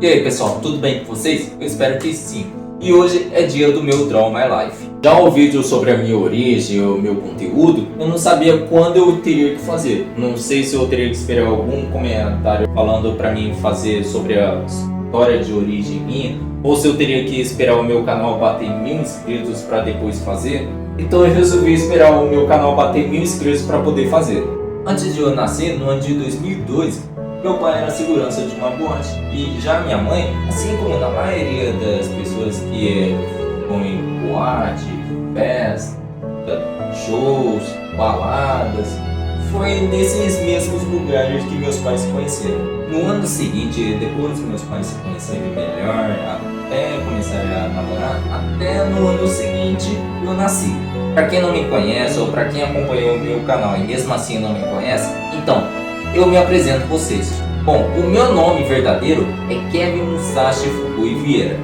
E aí pessoal, tudo bem com vocês? Eu espero que sim. E hoje é dia do meu Draw My Life. Já o vídeo sobre a minha origem, o meu conteúdo, eu não sabia quando eu teria que fazer. Não sei se eu teria que esperar algum comentário falando pra mim fazer sobre a história de origem minha, ou se eu teria que esperar o meu canal bater 1000 inscritos para depois fazer. Então eu resolvi esperar o meu canal bater 1000 inscritos para poder fazer. Antes de eu nascer, no ano de 2002, meu pai era segurança de uma boate e já minha mãe, assim como na maioria das pessoas que vão em boate, festa, shows, baladas, foi nesses mesmos lugares que meus pais se conheceram. No ano seguinte, depois que meus pais se conhecerem melhor, até começarem a namorar, até no ano seguinte eu nasci. Para quem não me conhece ou para quem acompanhou o meu canal e mesmo assim não me conhece, então eu me apresento a vocês. Bom, o meu nome verdadeiro é Kevin Musashi Fukui Vieira.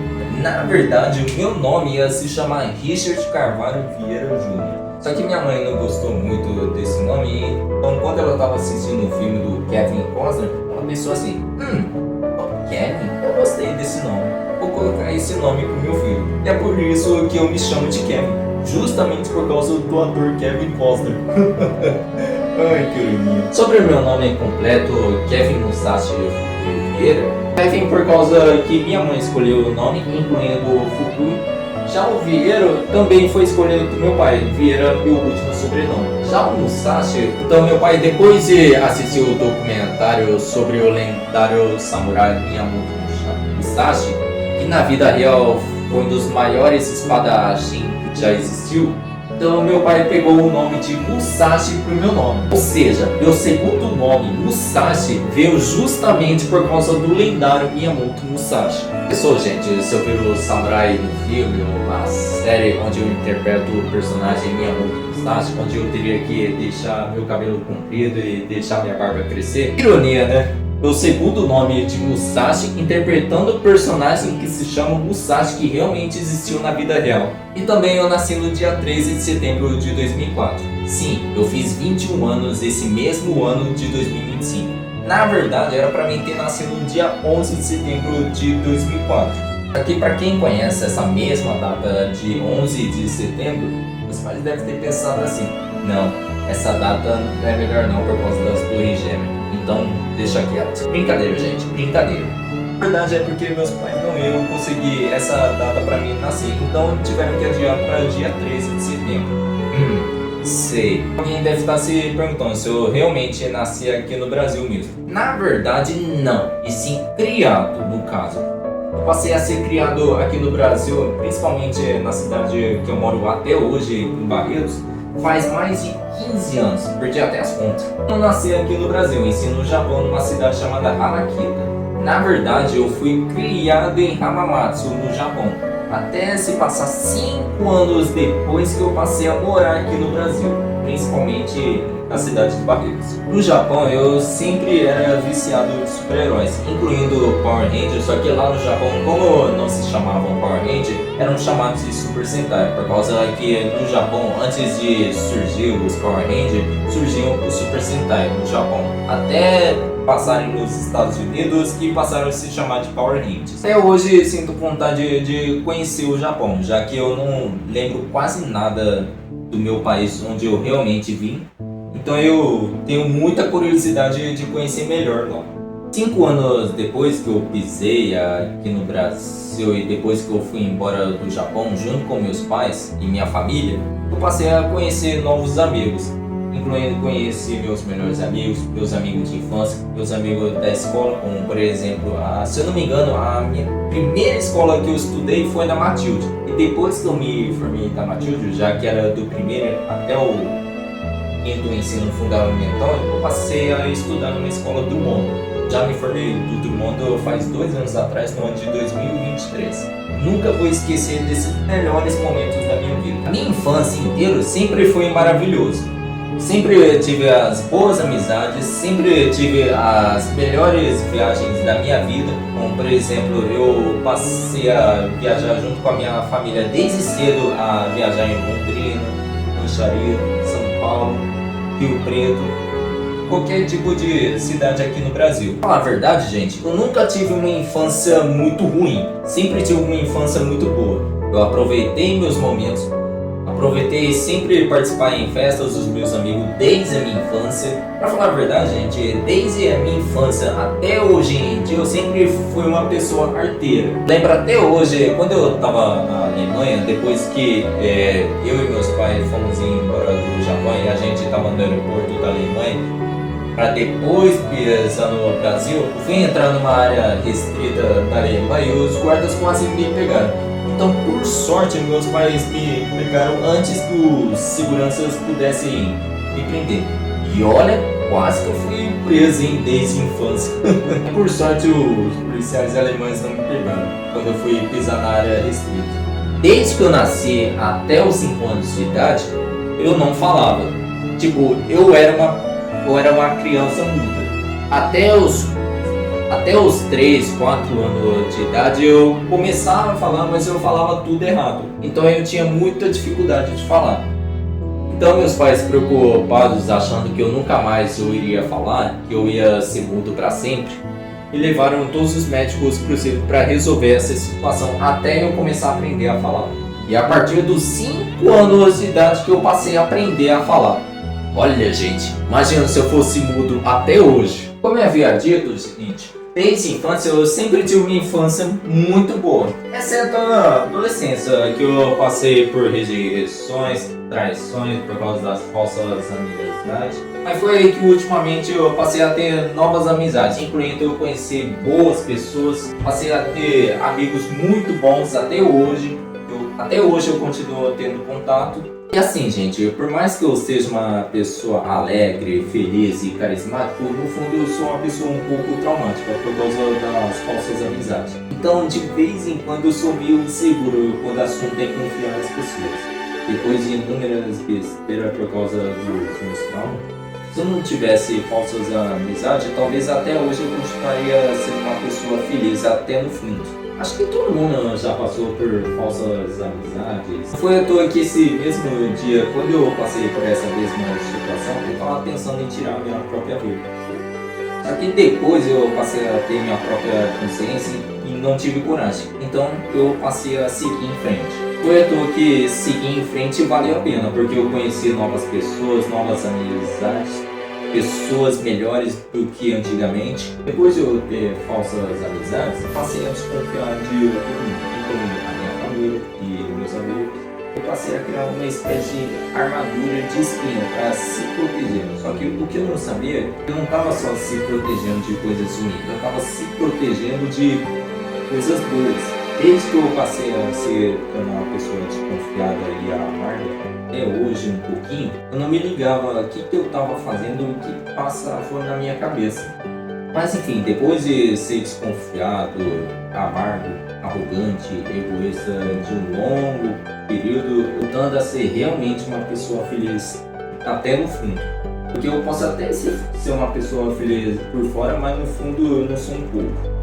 Na verdade, o meu nome ia se chamar Richard Carvalho Vieira Jr. Só que minha mãe não gostou muito desse nome, então quando ela estava assistindo o filme do Kevin Costner, ela pensou assim, Kevin, eu gostei desse nome, vou colocar esse nome pro meu filho. E é por isso que eu me chamo de Kevin, justamente por causa do ator Kevin Costner. Ai, que ironia. Sobre o meu nome completo, Kevin Musashi Vieira. Kevin por causa que minha mãe escolheu o nome, incluindo o Fukui. Já o Vieira também foi escolhido do meu pai. Vieira é o último sobrenome. Já o Musashi, então meu pai, depois de assistir o documentário sobre o lendário samurai Miyamoto Musashi, que na vida real foi um dos maiores espadachins que já existiu, então meu pai pegou o nome de Musashi pro meu nome. Ou seja, meu segundo nome, Musashi, veio justamente por causa do lendário Miyamoto Musashi. Pessoal, gente, se eu ver o Samurai no filme ou na série onde eu interpreto o personagem Miyamoto Musashi, onde eu teria que deixar meu cabelo comprido e deixar minha barba crescer. Ironia, né? Meu segundo nome de Musashi, interpretando o personagem que se chama Musashi, que realmente existiu na vida real. E também eu nasci no dia 13 de setembro de 2004. Sim, eu fiz 21 anos esse mesmo ano de 2025. Na verdade, era para mim ter nascido no dia 11 de setembro de 2004. Aqui, para quem conhece essa mesma data de 11 de setembro, os pais devem ter pensado assim, não, essa data não é melhor não por causa das torres gêmeas. Então, deixa quieto. Brincadeira, gente, brincadeira. A verdade é porque meus pais não iam conseguir essa data pra mim nascer, então tiveram que adiar para dia 13 de setembro. Sei. Alguém deve estar se perguntando se eu realmente nasci aqui no Brasil mesmo. Na verdade, não. E sim criado, no caso. Eu passei a ser criado aqui no Brasil, principalmente na cidade que eu moro até hoje, em Barretos, faz mais de 15 anos, perdi até as contas. Eu nasci aqui no Brasil, ensino no Japão, numa cidade chamada Hanakita. Na verdade, eu fui criado em Hamamatsu, no Japão, até se passar 5 anos depois que eu passei a morar aqui no Brasil, principalmente na cidade de Barretos. No Japão, eu sempre era viciado de super-heróis, incluindo Power Rangers, só que lá no Japão, como não se chamavam Power Rangers, eram chamados de Super Sentai, por causa que no Japão, antes de surgir os Power Rangers, surgiam os Super Sentai no Japão, até passarem nos Estados Unidos e passaram a se chamar de Power Rangers. Até hoje sinto vontade de conhecer o Japão, já que eu não lembro quase nada do meu país onde eu realmente vim. Então eu tenho muita curiosidade de conhecer melhor lá. 5 anos depois que eu pisei aqui no Brasil e depois que eu fui embora do Japão junto com meus pais e minha família, eu passei a conhecer novos amigos, incluindo conheci meus melhores amigos, meus amigos de infância, meus amigos da escola, como por exemplo, se eu não me engano, a minha primeira escola que eu estudei foi na Matilde. E depois que eu me formei da Matilde, já que era do primeiro até o do ensino fundamental, eu passei a estudar numa escola Drummond. Já me formei do Drummond faz 2 anos atrás, no ano de 2023. Nunca vou esquecer desses melhores momentos da minha vida. A minha infância inteira sempre foi maravilhoso. Sempre tive as boas amizades, sempre tive as melhores viagens da minha vida. Como por exemplo, eu passei a viajar junto com a minha família desde cedo, a viajar em Londrina, Anchieta, São Paulo, Rio Preto. qualquer tipo de cidade aqui no Brasil. Pra falar a verdade, gente, eu nunca tive uma infância muito ruim, sempre tive uma infância muito boa. Eu aproveitei meus momentos, aproveitei sempre participar em festas dos meus amigos desde a minha infância. Pra falar a verdade, gente, desde a minha infância até hoje em dia eu sempre fui uma pessoa arteira. Lembro até hoje, quando eu tava na Alemanha, depois que eu e meus pais fomos embora do Japão e a gente tava no aeroporto da Alemanha, para depois pisar no Brasil, eu fui entrar numa área restrita da Alemanha e os guardas quase me pegaram. Então, por sorte, meus pais me pegaram antes que os seguranças pudessem me prender. E olha, quase que eu fui preso desde a infância. Por sorte, os policiais alemães não me pegaram quando eu fui pisar na área restrita. Desde que eu nasci até os 5 anos de idade, eu não falava. Tipo, eu era uma criança muda. Até os 3, 4 anos de idade eu começava a falar, mas eu falava tudo errado. Então eu tinha muita dificuldade de falar. Então meus pais preocupados, achando que eu nunca mais eu iria falar, que eu ia ser mudo para sempre, me levaram todos os médicos possíveis para resolver essa situação até eu começar a aprender a falar. E a partir dos 5 anos de idade que eu passei a aprender a falar. Olha, gente, imagina se eu fosse mudo até hoje. Como eu havia dito, gente, desde a infância eu sempre tive uma infância muito boa, exceto na adolescência, que eu passei por rejeições, traições por causa das falsas amizades. Mas foi aí que ultimamente eu passei a ter novas amizades, incluindo eu conhecer boas pessoas, passei a ter amigos muito bons até hoje. Até hoje eu continuo tendo contato. E assim, gente, por mais que eu seja uma pessoa alegre, feliz e carismática, no fundo eu sou uma pessoa um pouco traumática por causa das falsas amizades. Então, de vez em quando eu sou meio inseguro quando o assunto é confiar nas pessoas. Depois de inúmeras besteiras por causa dos meus traumas, se eu não tivesse falsas amizades, talvez até hoje eu continuaria sendo uma pessoa feliz até no fundo. Acho que todo mundo já passou por falsas amizades. Foi à toa que esse mesmo dia, quando eu passei por essa mesma situação, eu estava pensando em tirar minha própria vida. Só que depois eu passei a ter minha própria consciência e não tive coragem. Então eu passei a seguir em frente. Foi à toa que seguir em frente valeu a pena, porque eu conheci novas pessoas, novas amizades, pessoas melhores do que antigamente. Depois de eu ter falsas amizades, eu passei a desconfiar de todo mundo, incluindo a minha família e meus amigos. Eu passei a criar uma espécie de armadura de espinho para se proteger. Só que o que eu não sabia, eu não estava só se protegendo de coisas ruins, eu estava se protegendo de coisas boas. Desde que eu passei a ser uma pessoa desconfiada e amarga, até hoje um pouquinho, eu não me ligava o que eu estava fazendo, o que passava na minha cabeça. Mas enfim, depois de ser desconfiado, amargo, arrogante, egoísta de um longo período, eu tendo a ser realmente uma pessoa feliz até no fundo. Porque eu posso até ser uma pessoa feliz por fora, mas no fundo eu não sou um pouco.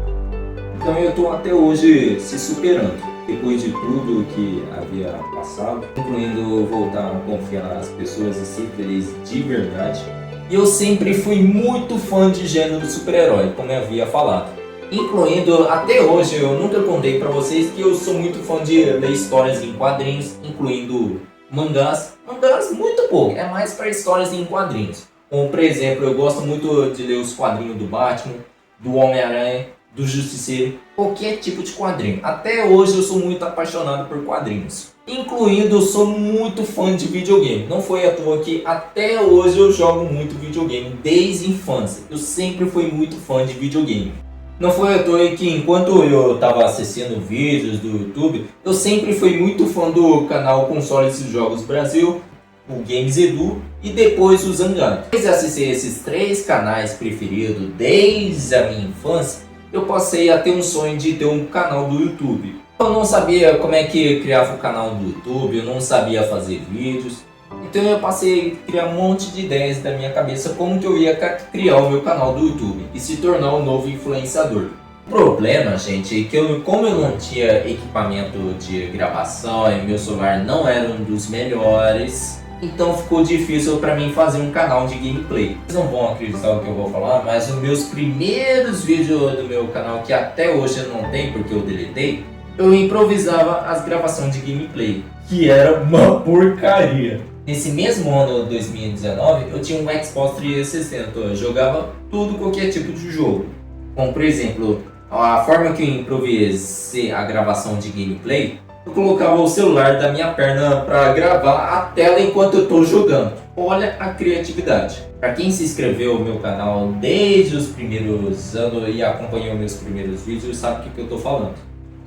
Então eu estou até hoje se superando, depois de tudo que havia passado, incluindo voltar a confiar nas pessoas e ser feliz de verdade. E eu sempre fui muito fã de gênero super-herói, como eu havia falado. Incluindo, até hoje, eu nunca contei para vocês que eu sou muito fã de ler histórias em quadrinhos, incluindo mangás. Mangás muito pouco, é mais para histórias em quadrinhos. Como por exemplo, eu gosto muito de ler os quadrinhos do Batman, do Homem-Aranha, do Justiceiro, qualquer tipo de quadrinho. Até hoje eu sou muito apaixonado por quadrinhos. Incluindo, eu sou muito fã de videogame. Não foi à toa que até hoje eu jogo muito videogame, desde a infância. Eu sempre fui muito fã de videogame. Não foi à toa que enquanto eu estava assistindo vídeos do YouTube, eu sempre fui muito fã do canal Consoles e Jogos Brasil, o Games Edu e depois o Zangado. Depois de assistir esses 3 canais preferidos desde a minha infância, eu passei a ter um sonho de ter um canal do YouTube. Eu não sabia como é que criava o canal do YouTube, eu não sabia fazer vídeos. Então eu passei a criar um monte de ideias da minha cabeça como que eu ia criar o meu canal do YouTube e se tornar um novo influenciador. O problema, gente, é que como eu não tinha equipamento de gravação e meu celular não era um dos melhores, Então ficou difícil para mim fazer um canal de gameplay. Vocês não vão acreditar no que eu vou falar, mas os meus primeiros vídeos do meu canal, que até hoje eu não tenho porque eu deletei, eu improvisava as gravações de gameplay, que era uma porcaria. Nesse mesmo ano, 2019, eu tinha um Xbox 360, eu jogava tudo, qualquer tipo de jogo. Como por exemplo, a forma que eu improvisei a gravação de gameplay, eu colocava o celular da minha perna para gravar a tela enquanto eu estou jogando. Olha a criatividade. Para quem se inscreveu no meu canal desde os primeiros anos e acompanhou meus primeiros vídeos, sabe o que eu estou falando.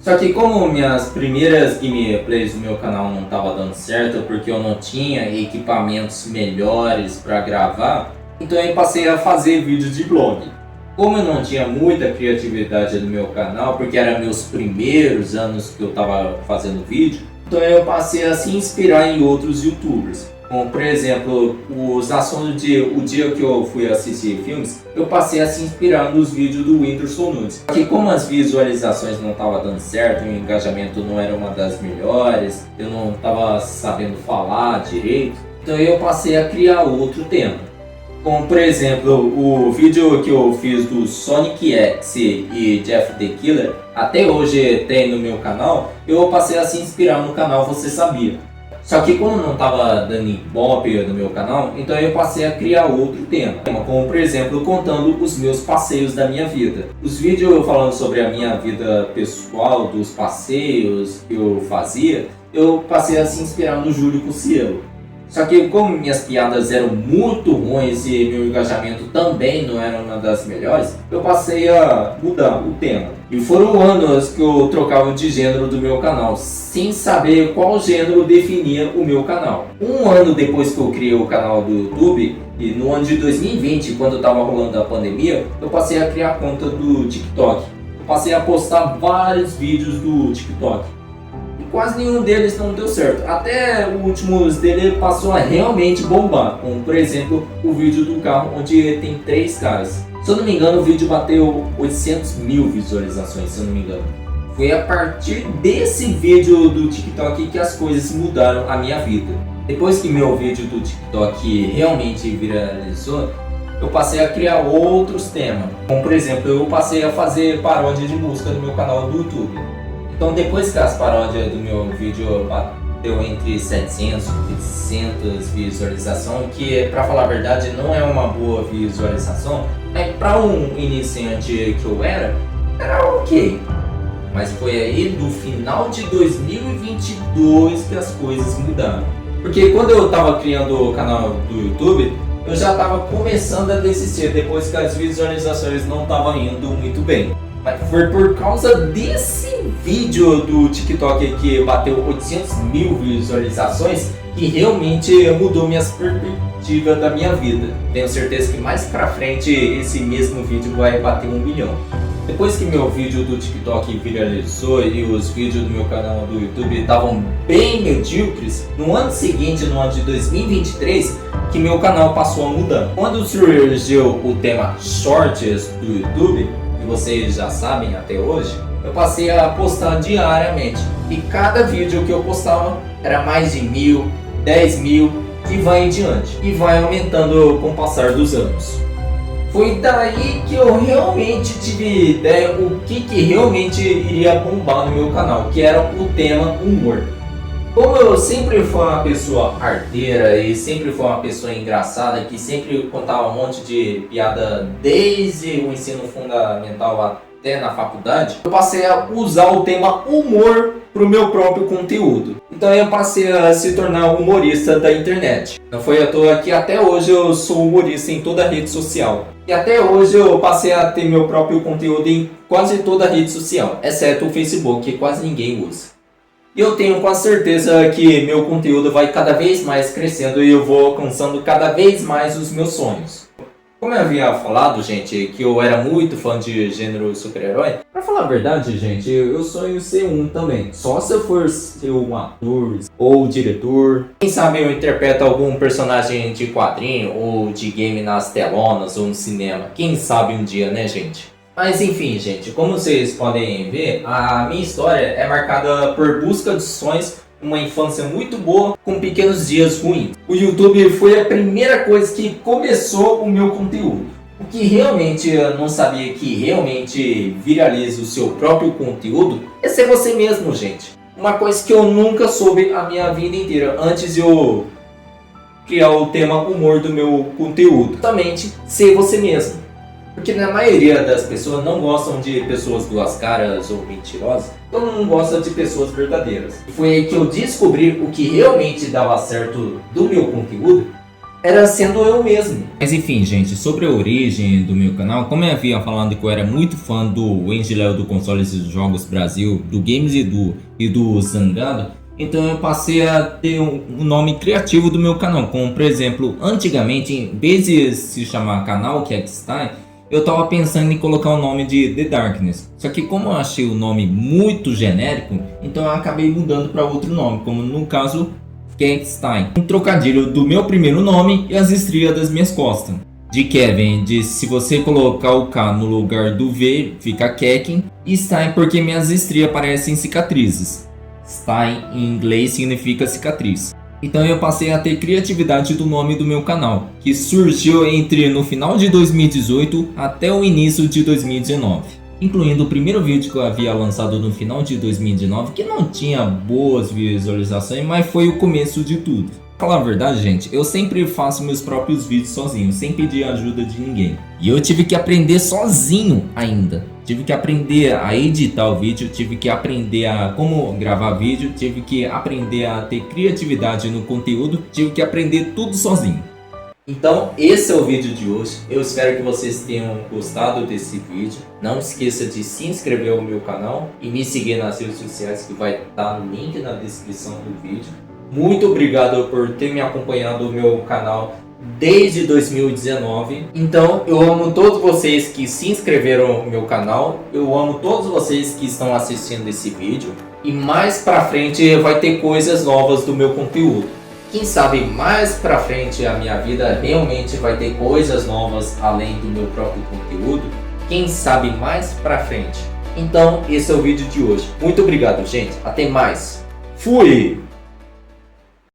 Só que como minhas primeiras gameplays do meu canal não estavam dando certo, porque eu não tinha equipamentos melhores para gravar, então eu passei a fazer vídeos de blog. Como eu não tinha muita criatividade no meu canal, porque eram meus primeiros anos que eu estava fazendo vídeo, então eu passei a se inspirar em outros youtubers. Como por exemplo, os assuntos o dia que eu fui assistir filmes, eu passei a se inspirar nos vídeos do Whindersson Nunes. Porque como as visualizações não estavam dando certo, o engajamento não era uma das melhores, eu não estava sabendo falar direito, então eu passei a criar outro tema. Como por exemplo, o vídeo que eu fiz do Sonic X e Jeff the Killer, até hoje tem no meu canal, eu passei a se inspirar no canal Você Sabia. Só que como não estava dando ibope no meu canal, então eu passei a criar outro tema. Como por exemplo, contando os meus passeios da minha vida. Os vídeos falando sobre a minha vida pessoal, dos passeios que eu fazia, eu passei a se inspirar no Júlio Cossielo. Só que como minhas piadas eram muito ruins e meu engajamento também não era uma das melhores, eu passei a mudar o tema. E foram anos que eu trocava de gênero do meu canal, sem saber qual gênero definia o meu canal. Um ano depois que eu criei o canal do YouTube, e no ano de 2020, quando estava rolando a pandemia, eu passei a criar a conta do TikTok. Eu passei a postar vários vídeos do TikTok. Quase nenhum deles não deu certo. Até o último dele passou a realmente bombar. Como por exemplo o vídeo do carro onde tem 3 caras. Se eu não me engano o vídeo bateu 800 mil visualizações, se eu não me engano. Foi a partir desse vídeo do TikTok que as coisas mudaram a minha vida. Depois que meu vídeo do TikTok realmente viralizou, eu passei a criar outros temas. Como por exemplo, eu passei a fazer paródia de música no meu canal do YouTube. Então depois que as paródias do meu vídeo bateu entre 700 e 800 visualizações, que pra falar a verdade não é uma boa visualização, para um iniciante que eu era ok. Mas foi aí no final de 2022 que as coisas mudaram. Porque quando eu tava criando o canal do YouTube, eu já tava começando a desistir depois que as visualizações não estavam indo muito bem. Mas foi por causa desse vídeo do TikTok que bateu 800 mil visualizações que realmente mudou minhas perspectivas da minha vida. Tenho certeza que mais pra frente esse mesmo vídeo vai bater 1 milhão. Depois que meu vídeo do TikTok viralizou e os vídeos do meu canal do YouTube estavam bem medíocres, no ano seguinte, no ano de 2023, que meu canal passou a mudar. Quando surgiu o tema Shorts do YouTube, vocês já sabem até hoje, eu passei a postar diariamente. E cada vídeo que eu postava era mais de 1000, 10 mil e vai em diante. E vai aumentando com o passar dos anos. Foi daí que eu realmente tive ideia o que realmente iria bombar no meu canal, que era o tema humor. Como eu sempre fui uma pessoa arteira e sempre fui uma pessoa engraçada, que sempre contava um monte de piada desde o ensino fundamental até na faculdade, eu passei a usar o tema humor para o meu próprio conteúdo. Então eu passei a se tornar humorista da internet. Não foi à toa que até hoje eu sou humorista em toda a rede social. E até hoje eu passei a ter meu próprio conteúdo em quase toda a rede social, exceto o Facebook, que quase ninguém usa. E eu tenho quase certeza que meu conteúdo vai cada vez mais crescendo e eu vou alcançando cada vez mais os meus sonhos. Como eu havia falado, gente, que eu era muito fã de gênero super-herói, pra falar a verdade, gente, eu sonho ser um também. Só se eu for ser um ator ou diretor. Quem sabe eu interpreto algum personagem de quadrinho ou de game nas telonas ou no cinema. Quem sabe um dia, né, gente? Mas enfim, gente, como vocês podem ver, a minha história é marcada por busca de sonhos uma infância muito boa com pequenos dias ruins. O YouTube foi a primeira coisa que começou o meu conteúdo. O que realmente eu não sabia que realmente viraliza o seu próprio conteúdo é ser você mesmo, gente. Uma coisa que eu nunca soube a minha vida inteira antes de eu criar o tema humor do meu conteúdo. Justamente ser você mesmo. Porque na maioria das pessoas não gostam de pessoas duas caras ou mentirosas, então não gostam de pessoas verdadeiras. Foi aí que eu descobri o que realmente dava certo do meu conteúdo, era sendo eu mesmo. Mas enfim, gente, sobre a origem do meu canal, como eu havia falado que eu era muito fã do Engiléo do Consoles e Jogos Brasil, do Games Edu e do Zangado, então eu passei a ter um nome criativo do meu canal. Como por exemplo, antigamente, em vez de se chamar canal Kekstein, eu tava pensando em colocar o nome de The Darkness. Só que como eu achei o nome muito genérico, então eu acabei mudando para outro nome, como no caso Kekstein. Um trocadilho do meu primeiro nome e as estrias das minhas costas. De Kevin, de se você colocar o K no lugar do V, fica Kekin. E Stein porque minhas estrias parecem cicatrizes. Stein em inglês significa cicatriz. Então eu passei a ter criatividade do nome do meu canal, que surgiu entre no final de 2018 até o início de 2019. Incluindo o primeiro vídeo que eu havia lançado no final de 2019, que não tinha boas visualizações, mas foi o começo de tudo. Pra falar a verdade, gente, eu sempre faço meus próprios vídeos sozinho, sem pedir ajuda de ninguém. E eu tive que aprender sozinho ainda. Tive que aprender a editar o vídeo, tive que aprender a como gravar vídeo, tive que aprender a ter criatividade no conteúdo, tive que aprender tudo sozinho. Então esse é o vídeo de hoje, eu espero que vocês tenham gostado desse vídeo. Não esqueça de se inscrever no meu canal e me seguir nas redes sociais, que vai estar no link na descrição do vídeo. Muito obrigado por ter me acompanhado no meu canal desde 2019. Então eu amo todos vocês que se inscreveram no meu canal, eu amo todos vocês que estão assistindo esse vídeo. E mais pra frente vai ter coisas novas do meu conteúdo. Quem sabe mais pra frente a minha vida realmente vai ter coisas novas além do meu próprio conteúdo. Quem sabe mais pra frente. Então esse é o vídeo de hoje. Muito obrigado, gente. Até mais. Fui!